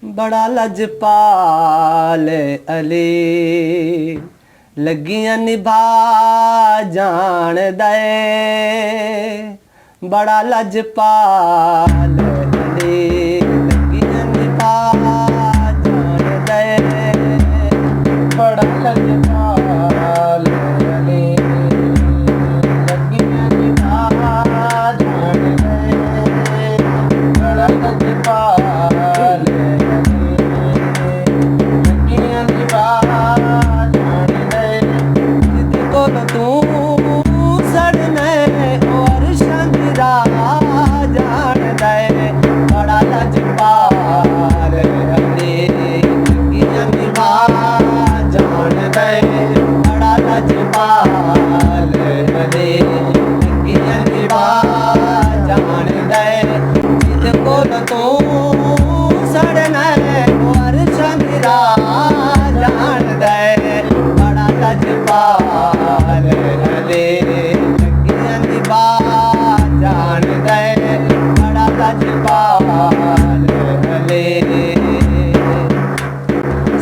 बड़ा लजपाल अली लगियां निभा जान दे बड़ा लजपाल अली लगियां निभा जान दे बड़ा लजपाल अली लगियां निभा जान दे बड़ा लजपाल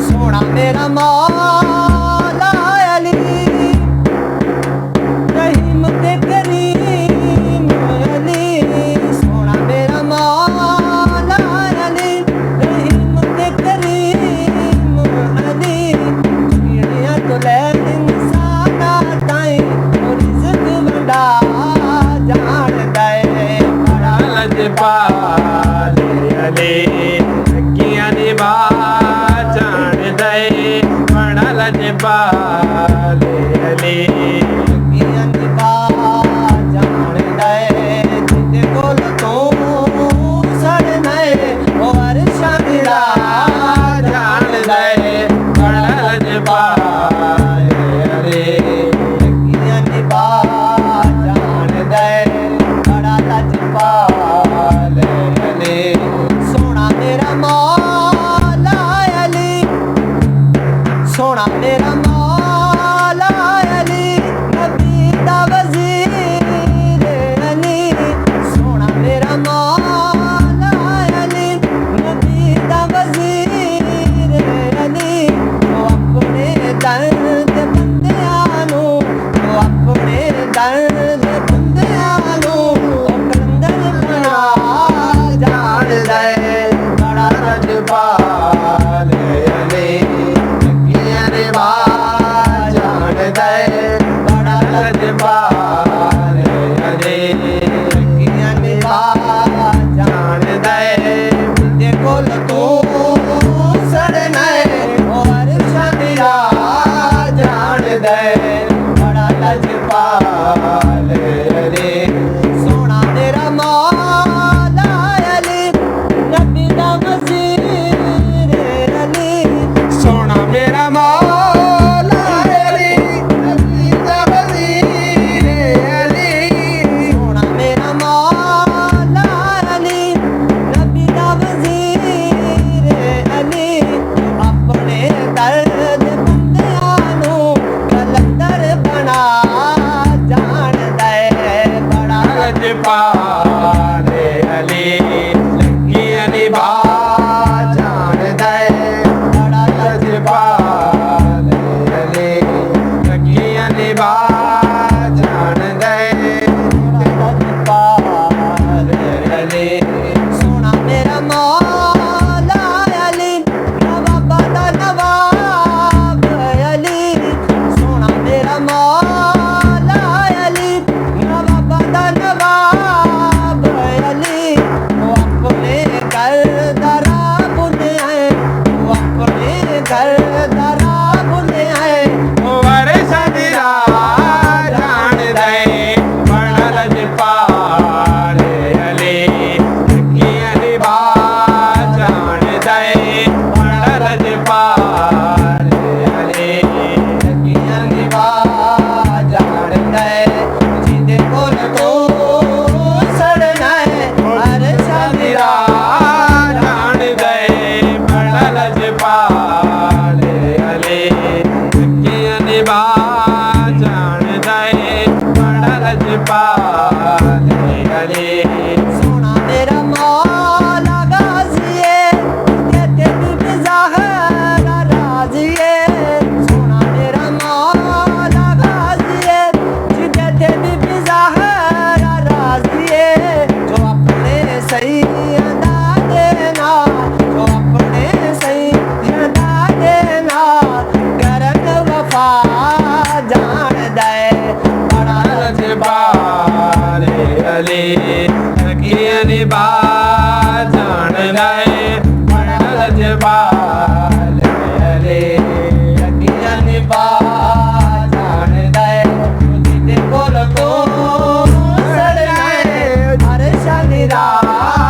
सोना मेरा मौला अली रहीम ते करीम अली सोना मेरा मौला अली रहीम ते करीम अली कीड़ियां तो ले इंसाना ताई और इज्जत वंडा जान दे बड़ा लजपाल अली लगियां निभा जान दे बड़ा लजपाल अली लगियां निभा जान दे जिदे कोल तू सड़ना ओ अरशा मेरा जान दे बड़ा लजपाल अली लगियां निभा जान दे बड़ा लजपाल अली सोना मेरा मौला अली सोना मेरा मौला अली नबी दा वज़ीर अली सोना मेरा मौला अली नबी दा वज़ीर अली ओ अपने दर्द बंदियां नूं ओ अपने दर्द बंदियां नूं ओ कंदर बना जान दे बड़ा लजपाल अली लगियां निभा जान दे बड़ा लजपाल अली लगियां निभा जान दे जिदे कोल तू सड़ना ओ अरशा मेरा जान दे बड़ा लजपाल अली सोना मेरा मौला अली नबी दा वज़ीर जान गए लजपाल अली लगियां निभा जान गए जिदे कोल तो सड़ गए हर शानी राह